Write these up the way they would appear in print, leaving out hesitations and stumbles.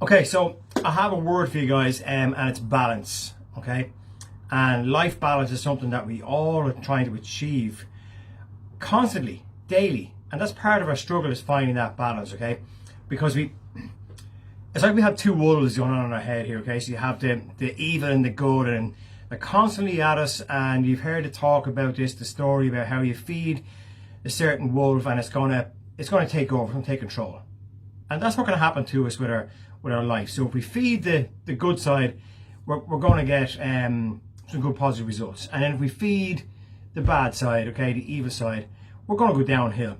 Okay, so I have a word for you guys, and it's balance. Okay, and life balance is something that we all are trying to achieve constantly, daily, and that's part of our struggle, is finding that balance. Okay, because it's like we have two wolves going on in our head here. Okay, so you have the evil and the good, and they're constantly at us. And you've heard the talk about this, the story about how you feed a certain wolf, and it's gonna take over, it's gonna take control. And that's what's going to happen to us with our life. So if we feed the good side, we're going to get some good positive results. And then if we feed the bad side, okay, the evil side, we're going to go downhill.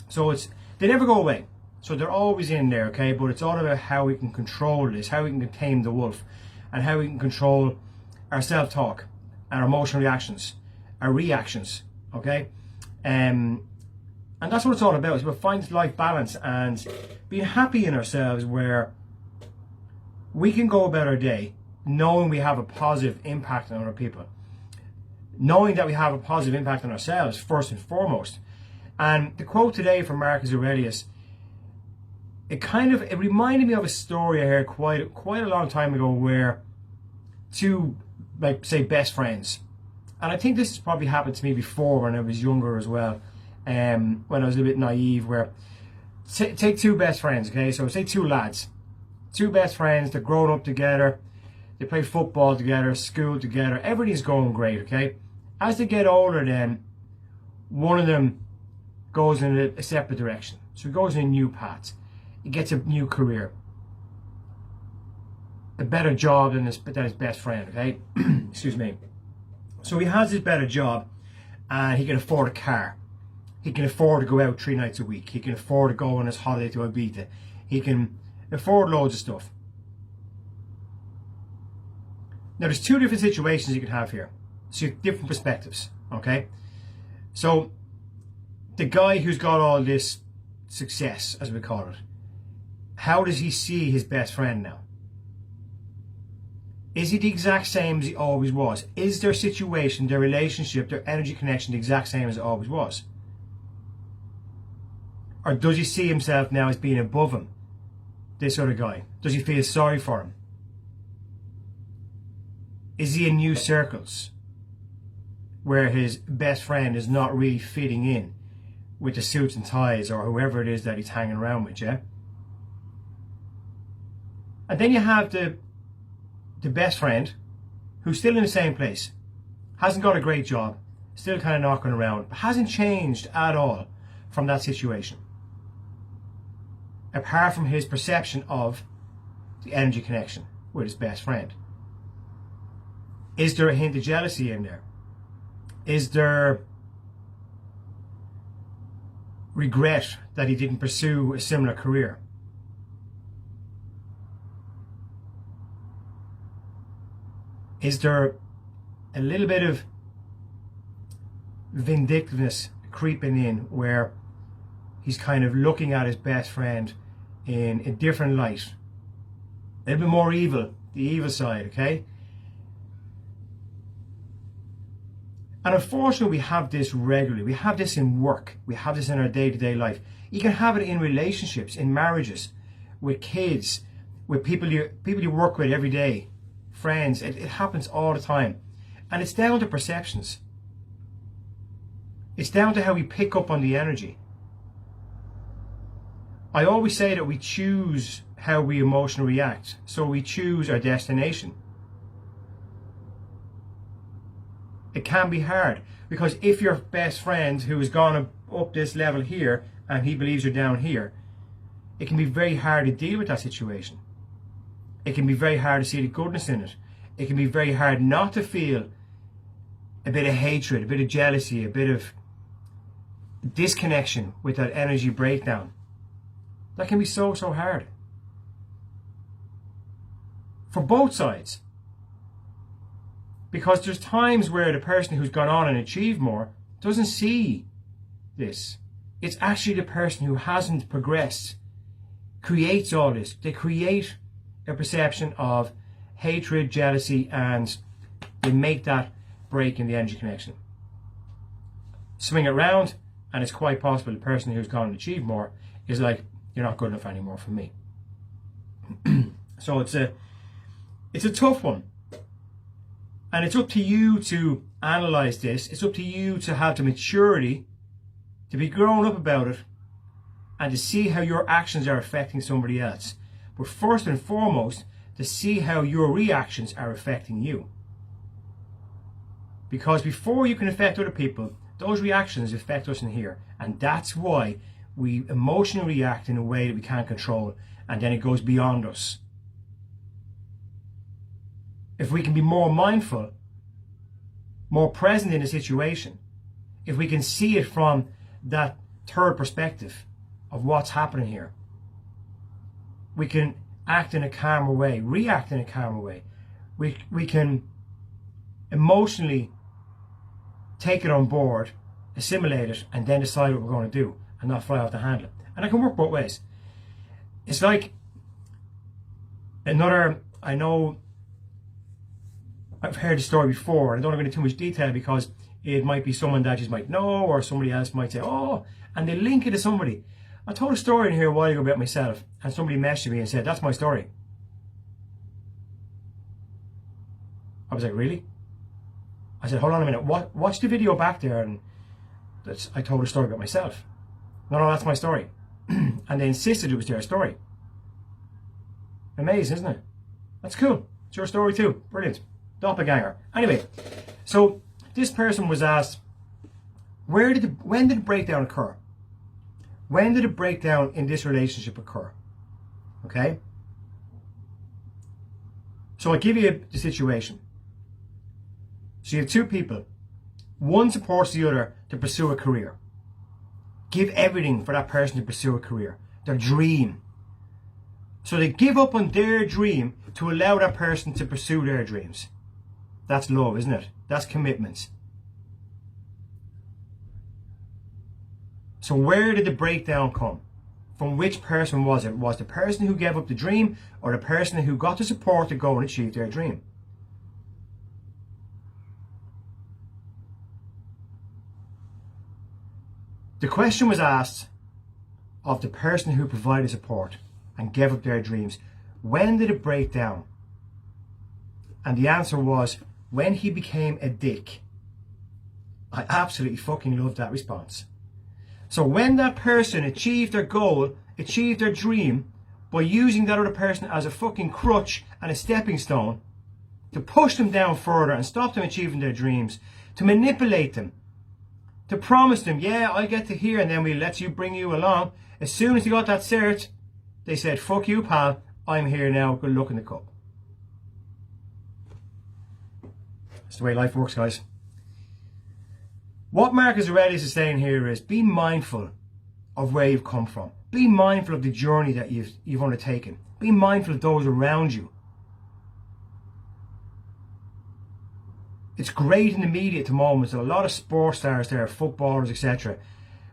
So they never go away. So they're always in there, okay? But it's all about how we can control this, how we can tame the wolf, and how we can control our self-talk, our emotional reactions, our reactions, okay? And that's what it's all about. It's about finding life balance and being happy in ourselves, where we can go about our day knowing we have a positive impact on other people, knowing that we have a positive impact on ourselves first and foremost. And the quote today from Marcus Aurelius, it reminded me of a story I heard quite a long time ago, where two, like, say, best friends, and I think this has probably happened to me before when I was younger as well. When I was a little bit naive, where take two best friends, okay? So say two lads, two best friends, they're growing up together, they play football together, school together, everything's going great, okay? As they get older, then one of them goes in a separate direction. So he goes in a new path, he gets a new career, a better job than his best friend, okay? Excuse me. So he has his better job, and he can afford a car. He can afford to go out 3 nights a week. He can afford to go on his holiday to Ibiza. He can afford loads of stuff. Now, there's two different situations you can have here. So you have different perspectives, okay? So the guy who's got all this success, as we call it, how does he see his best friend now? Is he the exact same as he always was? Is their situation, their relationship, their energy connection the exact same as it always was? Or does he see himself now as being above him, this other guy? Does he feel sorry for him? Is he in new circles where his best friend is not really fitting in with the suits and ties, or whoever it is that he's hanging around with, yeah? And then you have the best friend who's still in the same place, hasn't got a great job, still kind of knocking around, but hasn't changed at all from that situation, apart from his perception of the energy connection with his best friend. Is there a hint of jealousy in there? Is there regret that he didn't pursue a similar career? Is there a little bit of vindictiveness creeping in, where he's kind of looking at his best friend in a different light, a little bit more evil, the evil side, okay? And unfortunately, we have this regularly. We have this in work. We have this in our day-to-day life. You can have it in relationships, in marriages, with kids, with people you work with every day, friends. It happens all the time. And it's down to perceptions. It's down to how we pick up on the energy. I always say that we choose how we emotionally react, so we choose our destination. It can be hard, because if your best friend who has gone up this level here and he believes you're down here, it can be very hard to deal with that situation. It can be very hard to see the goodness in it. It can be very hard not to feel a bit of hatred, a bit of jealousy, a bit of disconnection with that energy breakdown. That can be so hard for both sides, because there's times where the person who's gone on and achieved more doesn't see this. It's actually the person who hasn't progressed creates all this. They create a perception of hatred, jealousy, and they make that break in the energy connection. Swing it around, and it's quite possible the person who's gone and achieved more is like, you're not good enough anymore for me. So it's a tough one. And it's up to you to analyze this. It's up to you to have the maturity to be grown up about it and to see how your actions are affecting somebody else. But first and foremost, to see how your reactions are affecting you. Because before you can affect other people, those reactions affect us in here. And that's why we emotionally react in a way that we can't control, and then it goes beyond us. If we can be more mindful, more present in a situation, if we can see it from that third perspective of what's happening here, we can act in a calmer way, react in a calmer way. We can emotionally take it on board, assimilate it, and then decide what we're going to do and not fly off the handle. And it can work both ways. It's like another, I know I've heard the story before, and I don't want to go into too much detail because it might be someone that you might know, or somebody else might say, oh, and they link it to somebody. I told a story in here a while ago about myself, and somebody messaged me and said, that's my story. I was like, really? I said, hold on a minute, watch the video back there, and I told a story about myself. No, that's my story. And they insisted it was their story. Amazing, isn't it? That's cool. It's your story too. Brilliant. Doppelganger. Anyway, so this person was asked, when did the breakdown occur? When did a breakdown in this relationship occur? Okay? So I'll give you the situation. So you have two people. One supports the other to pursue a career. Give everything for that person to pursue a career. Their dream. So they give up on their dream to allow that person to pursue their dreams. That's love, isn't it? That's commitment. So where did the breakdown come? From which person was it? Was the person who gave up the dream, or the person who got the support to go and achieve their dream? The question was asked of the person who provided support and gave up their dreams. When did it break down? And the answer was, when he became a dick. I absolutely fucking love that response. So when that person achieved their goal, achieved their dream, by using that other person as a fucking crutch and a stepping stone to push them down further and stop them achieving their dreams, to manipulate them, to promise them, yeah, I'll get to here and then we'll let you bring you along. As soon as they got that cert, they said, fuck you, pal, I'm here now, good luck in the cup. That's the way life works, guys. What Marcus Aurelius is saying here is, be mindful of where you've come from. Be mindful of the journey that you've undertaken. Be mindful of those around you. It's great in the media at the moment. There's a lot of sports stars there, footballers, etc.,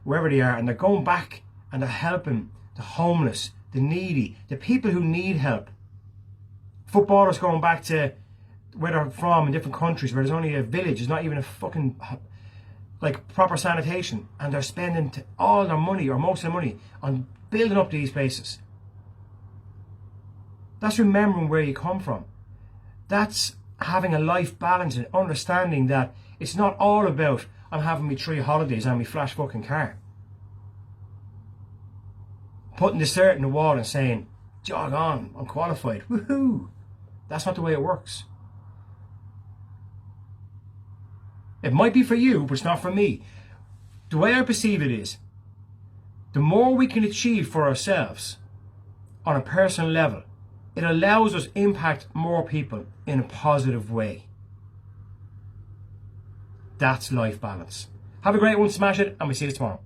wherever they are, and they're going back and they're helping the homeless, the needy, the people who need help. Footballers going back to where they're from in different countries where there's only a village, there's not even a fucking like proper sanitation, and they're spending all their money or most of their money on building up these places. That's remembering where you come from. That's having a life balance and understanding that it's not all about I'm having me 3 holidays and me flash fucking car. Putting the cert in the wall and saying, jog on, I'm qualified, woohoo. That's not the way it works. It might be for you, but it's not for me. The way I perceive it is, the more we can achieve for ourselves on a personal level, it allows us impact more people in a positive way. That's life balance. Have a great one, smash it, and we'll see you tomorrow.